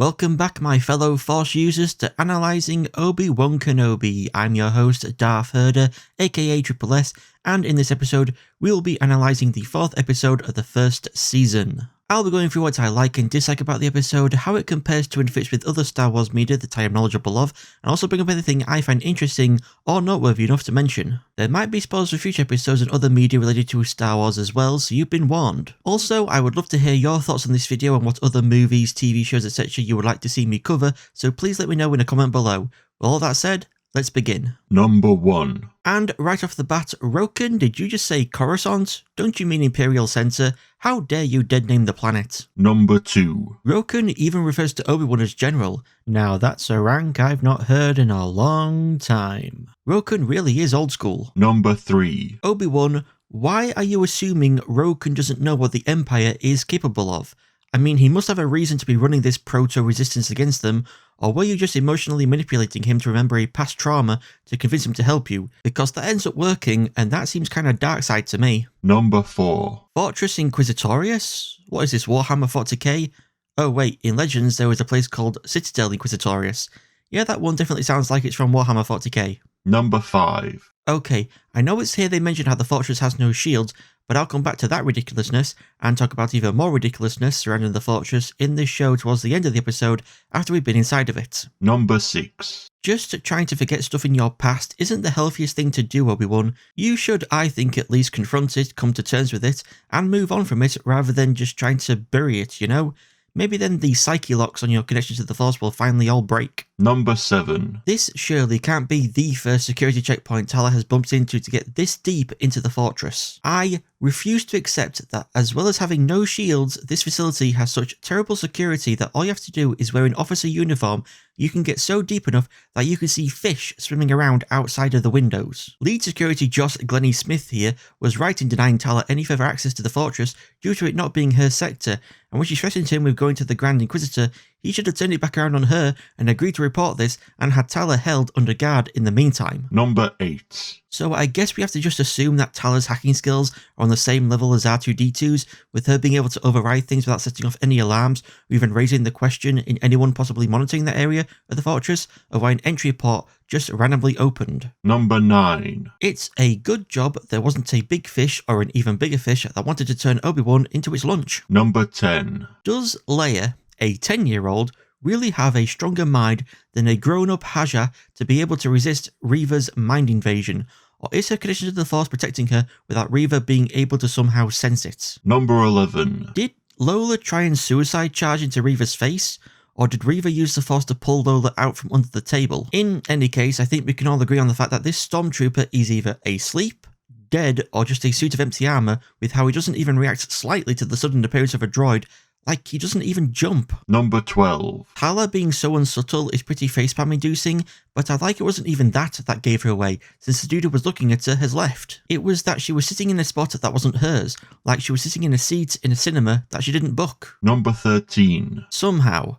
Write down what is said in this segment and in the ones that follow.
Welcome back, my fellow Force users, to analysing Obi-Wan Kenobi. I'm your host, Darth Herder, aka Triple S, and in this episode, we'll be analysing the 4th episode of the first season. I'll be going through what I like and dislike about the episode, how it compares to and fits with other Star Wars media that I am knowledgeable of, and also bring up anything I find interesting or noteworthy enough to mention. There might be spoilers for future episodes and other media related to Star Wars as well, so you've been warned. Also, I would love to hear your thoughts on this video and what other movies, TV shows, etc. you would like to see me cover, so please let me know in a comment below. With all that said, let's begin. Number 1. And right off the bat, Roken, did you just say Coruscant? Don't you mean Imperial Center? How dare you dead name the planet? Number 2. Roken even refers to Obi-Wan as General. Now that's a rank I've not heard in a long time. Roken really is old school. Number 3. Obi-Wan, why are you assuming Roken doesn't know what the Empire is capable of? I mean, he must have a reason to be running this proto-resistance against them, or were you just emotionally manipulating him to remember a past trauma to convince him to help you? Because that ends up working, and that seems kinda dark side to me. Number 4. Fortress Inquisitorius? What is this, Warhammer 40k? Oh wait, in Legends there was a place called Citadel Inquisitorius. Yeah, that one definitely sounds like it's from Warhammer 40k. Number 5. Okay, I know it's here they mention how the fortress has no shields, but I'll come back to that ridiculousness and talk about even more ridiculousness surrounding the fortress in this show towards the end of the episode after we've been inside of it. Number 6. Just trying to forget stuff in your past isn't the healthiest thing to do, Obi-Wan. You should, I think, at least confront it, come to terms with it, and move on from it rather than just trying to bury it, you know? Maybe then the psyche locks on your connection to the Force will finally all break. Number 7. This surely can't be the first security checkpoint Tala has bumped into to get this deep into the fortress. I refuse to accept that as well as having no shields, this facility has such terrible security that all you have to do is wear an officer uniform. You can get so deep enough that you can see fish swimming around outside of the windows. Lead security Joss Glennie Smith here was right in denying Tala any further access to the fortress due to it not being her sector, and when she threatened him with going to the Grand Inquisitor, he should have turned it back around on her and agreed to report this and had Tala held under guard in the meantime. Number 8. So I guess we have to just assume that Tala's hacking skills are on the same level as R2-D2's, with her being able to override things without setting off any alarms or even raising the question in anyone possibly monitoring that area of the fortress of why an entry port just randomly opened. Number 9. It's a good job there wasn't a big fish or an even bigger fish that wanted to turn Obi-Wan into its lunch. Number 10. Does Leia, a 10-year-old, really have a stronger mind than a grown-up Haja to be able to resist Reva's mind invasion? Or is her connection to the Force protecting her without Reva being able to somehow sense it? Number 11. Did Lola try and suicide charge into Reva's face? Or did Reva use the Force to pull Lola out from under the table? In any case, I think we can all agree on the fact that this Stormtrooper is either asleep, dead, or just a suit of empty armor, with how he doesn't even react slightly to the sudden appearance of a droid. Like, he doesn't even jump. Number 12. Tala being so unsubtle is pretty facepalm inducing, but I like it wasn't even that gave her away, since the dude who was looking at her has left. It was that she was sitting in a spot that wasn't hers, like she was sitting in a seat in a cinema that she didn't book. Number 13. Somehow,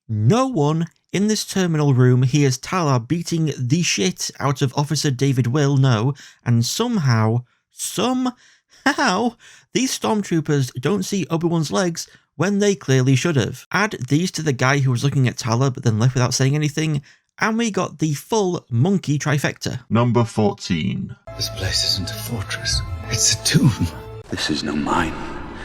no one in this terminal room hears Tala beating the shit out of Officer David Will, no, and somehow, these stormtroopers don't see Obi-Wan's legs when they clearly should have. Add these to the guy who was looking at Tala but then left without saying anything, and we got the full monkey trifecta. Number 14. This place isn't a fortress, it's a tomb. This is no mine,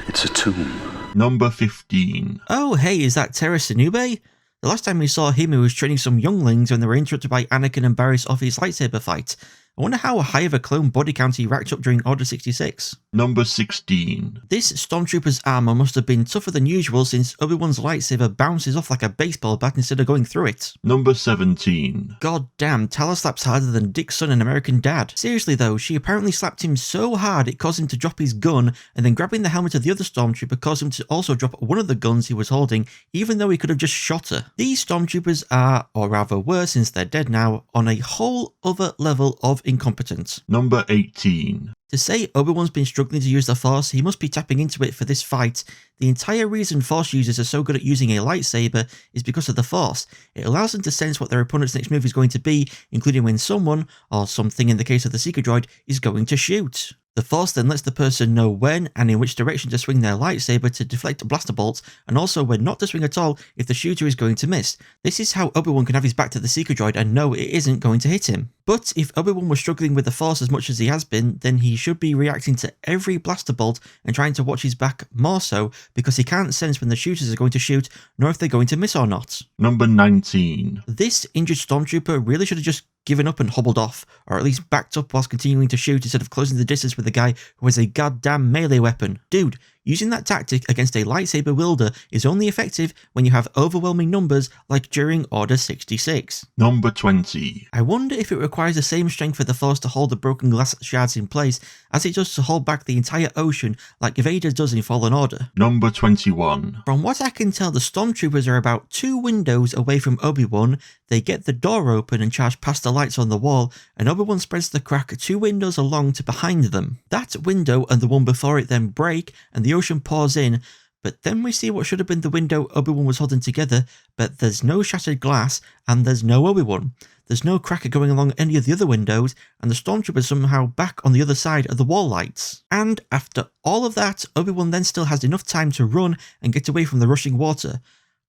it's a tomb. Number 15. Oh hey, is that Terra Sinube? The last time we saw him, he was training some younglings when they were interrupted by Anakin and Barriss off his lightsaber fight. I wonder how high of a clone body count he racked up during Order 66. Number 16. This Stormtrooper's armor must have been tougher than usual since Obi-Wan's lightsaber bounces off like a baseball bat instead of going through it. Number 17. God damn, Tala slaps harder than Dick's son and American Dad. Seriously though, she apparently slapped him so hard it caused him to drop his gun, and then grabbing the helmet of the other Stormtrooper caused him to also drop one of the guns he was holding, even though he could have just shot her. These Stormtroopers are, or rather were since they're dead now, on a whole other level of incompetence. Number 18. To say Obi-Wan's been struggling to use the Force, he must be tapping into it for this fight. The entire reason Force users are so good at using a lightsaber is because of the Force. It allows them to sense what their opponent's next move is going to be, including when someone, or something in the case of the Seeker droid, is going to shoot. The Force then lets the person know when and in which direction to swing their lightsaber to deflect blaster bolts, and also when not to swing at all if the shooter is going to miss. This is how Obi-Wan can have his back to the Seeker droid and know it isn't going to hit him. But if Obi-Wan was struggling with the Force as much as he has been, then he should be reacting to every blaster bolt and trying to watch his back more so, because he can't sense when the shooters are going to shoot, nor if they're going to miss or not. Number 19. This injured stormtrooper really should have just given up and hobbled off, or at least backed up whilst continuing to shoot instead of closing the distance with a guy who has a goddamn melee weapon. Dude, using that tactic against a lightsaber wielder is only effective when you have overwhelming numbers like during Order 66. Number 20. I wonder if it requires the same strength for the Force to hold the broken glass shards in place as it does to hold back the entire ocean like Vader does in Fallen Order. Number 21. From what I can tell, the stormtroopers are about 2 windows away from Obi-Wan. They get the door open and charge past the lights on the wall, and Obi-Wan spreads the crack 2 windows along to behind them. That window and the one before it then break, and the ocean pours in, but then we see what should have been the window Obi-Wan was holding together, but there's no shattered glass, and there's no Obi-Wan. There's no crack going along any of the other windows, and the stormtroopers somehow back on the other side of the wall lights. And after all of that, Obi-Wan then still has enough time to run and get away from the rushing water.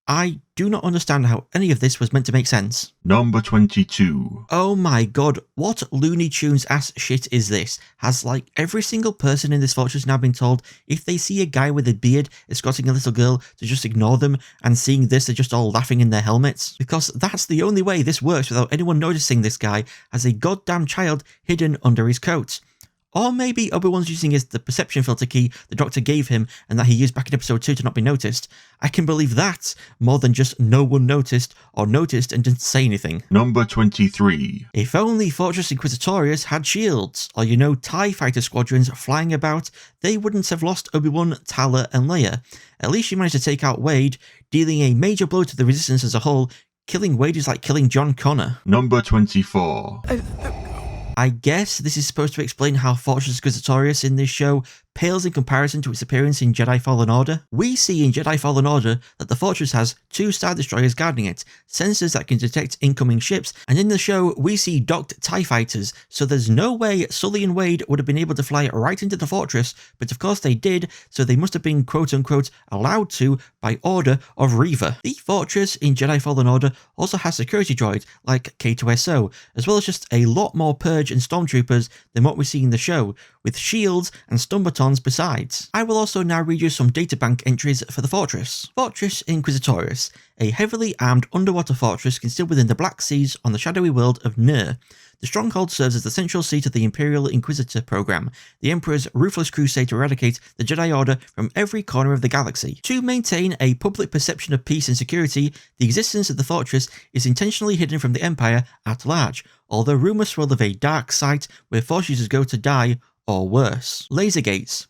I do not understand how any of this was meant to make sense. Number 22. Oh my god, what Looney Tunes ass shit is this? Has like every single person in this fortress now been told if they see a guy with a beard escorting a little girl to just ignore them, and seeing this they're just all laughing in their helmets? Because that's the only way this works without anyone noticing this guy as a goddamn child hidden under his coat. Or maybe Obi-Wan's using the perception filter key the Doctor gave him and that he used back in episode 2 to not be noticed. I can believe that more than just no one noticed, or noticed and didn't say anything. Number 23. If only Fortress Inquisitorius had shields, or TIE fighter squadrons flying about, they wouldn't have lost Obi-Wan, Tala and Leia. At least she managed to take out Wade, dealing a major blow to the Resistance as a whole. Killing Wade is like killing John Connor. Number 24. I guess this is supposed to explain how Fortress Inquisitorius in this show pales in comparison to its appearance in Jedi Fallen Order. We see in Jedi Fallen Order that the fortress has 2 Star Destroyers guarding it, sensors that can detect incoming ships, and in the show we see docked TIE fighters, so there's no way Sully and Wade would have been able to fly right into the fortress, but of course they did, so they must have been quote-unquote allowed to by order of Reva. The fortress in Jedi Fallen Order also has security droids like K2SO, as well as just a lot more Purge and Stormtroopers than what we see in the show, with shields and stun batons besides. I will also now read you some databank entries for the fortress. Fortress Inquisitorius, a heavily armed underwater fortress concealed within the Black Seas on the shadowy world of Ner. The stronghold serves as the central seat of the Imperial Inquisitor program, the Emperor's ruthless crusade to eradicate the Jedi Order from every corner of the galaxy. To maintain a public perception of peace and security, the existence of the fortress is intentionally hidden from the Empire at large, although rumours swirl of a dark site where Force users go to die, or worse. Laser gates.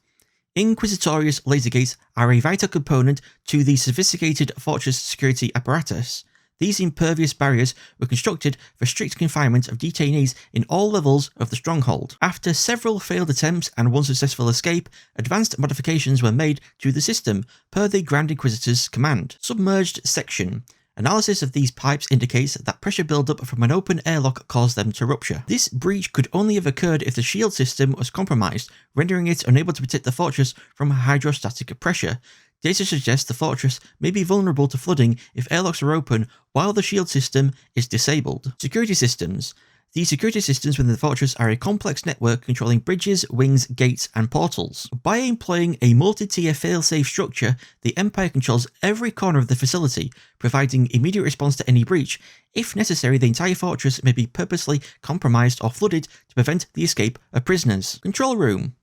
Inquisitorius laser gates are a vital component to the sophisticated fortress security apparatus. These impervious barriers were constructed for strict confinement of detainees in all levels of the stronghold. After several failed attempts and one successful escape, advanced modifications were made to the system per the Grand Inquisitor's command. Submerged section. Analysis of these pipes indicates that pressure buildup from an open airlock caused them to rupture. This breach could only have occurred if the shield system was compromised, rendering it unable to protect the fortress from hydrostatic pressure. Data suggests the fortress may be vulnerable to flooding if airlocks are open while the shield system is disabled. Security systems. The security systems within the fortress are a complex network controlling bridges, wings, gates, and portals. By employing a multi-tier fail-safe structure, the Empire controls every corner of the facility, providing immediate response to any breach. If necessary, the entire fortress may be purposely compromised or flooded to prevent the escape of prisoners. Control room.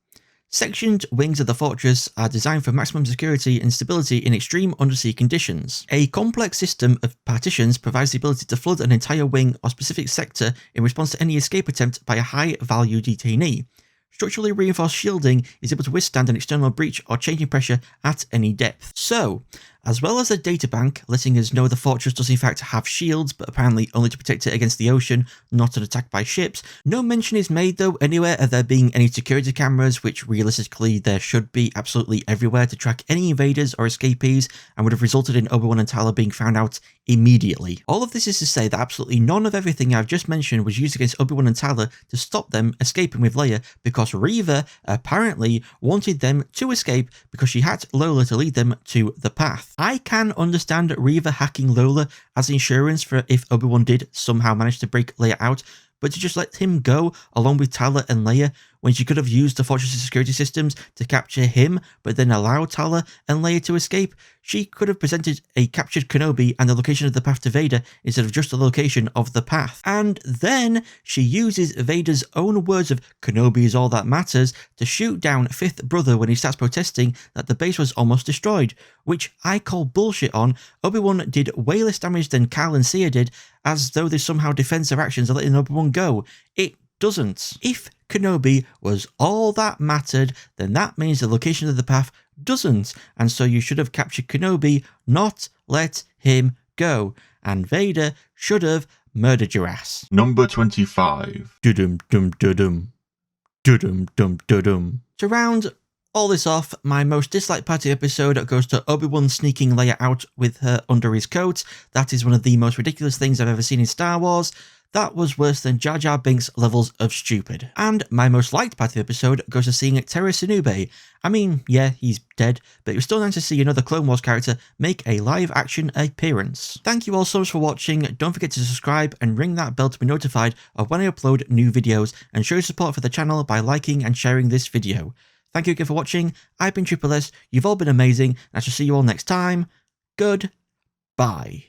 Sectioned wings of the fortress are designed for maximum security and stability in extreme undersea conditions. A complex system of partitions provides the ability to flood an entire wing or specific sector in response to any escape attempt by a high-value detainee. Structurally reinforced shielding is able to withstand an external breach or changing pressure at any depth. So, as well as a databank letting us know the fortress does in fact have shields, but apparently only to protect it against the ocean, not an attack by ships. No mention is made though anywhere of there being any security cameras, which realistically there should be absolutely everywhere to track any invaders or escapees, and would have resulted in Obi-Wan and Tala being found out immediately. All of this is to say that absolutely none of everything I've just mentioned was used against Obi-Wan and Tala to stop them escaping with Leia, because Reva apparently wanted them to escape because she had Lola to lead them to the path. I can understand Reva hacking Lola as insurance for if Obi-Wan did somehow manage to break Leia out, but to just let him go along with Tala and Leia when she could have used the fortress's security systems to capture him, but then allow Tala and Leia to escape, she could have presented a captured Kenobi and the location of the path to Vader instead of just the location of the path. And then she uses Vader's own words of "Kenobi is all that matters" to shoot down Fifth Brother when he starts protesting that the base was almost destroyed, which I call bullshit on. Obi-Wan did way less damage than Cal and Sia did, as though this somehow defends their actions of letting Obi-Wan go. It doesn't. If Kenobi was all that mattered, then that means the location of the path doesn't, and so you should have captured Kenobi, not let him go, and Vader should have murdered your ass. Number 25. Dudum dum dudum. Dudum dum dudum. To round all this off, my most disliked part of the episode goes to Obi-Wan sneaking Leia out with her under his coat. That is one of the most ridiculous things I've ever seen in Star Wars. That was worse than Jar Jar Binks levels of stupid. And my most liked part of the episode goes to seeing Terra Sinube. I mean, yeah, he's dead, but it was still nice to see another Clone Wars character make a live-action appearance. Thank you all so much for watching. Don't forget to subscribe and ring that bell to be notified of when I upload new videos, and show your support for the channel by liking and sharing this video. Thank you again for watching. I've been Triple S, you've all been amazing, and I shall see you all next time. Goodbye.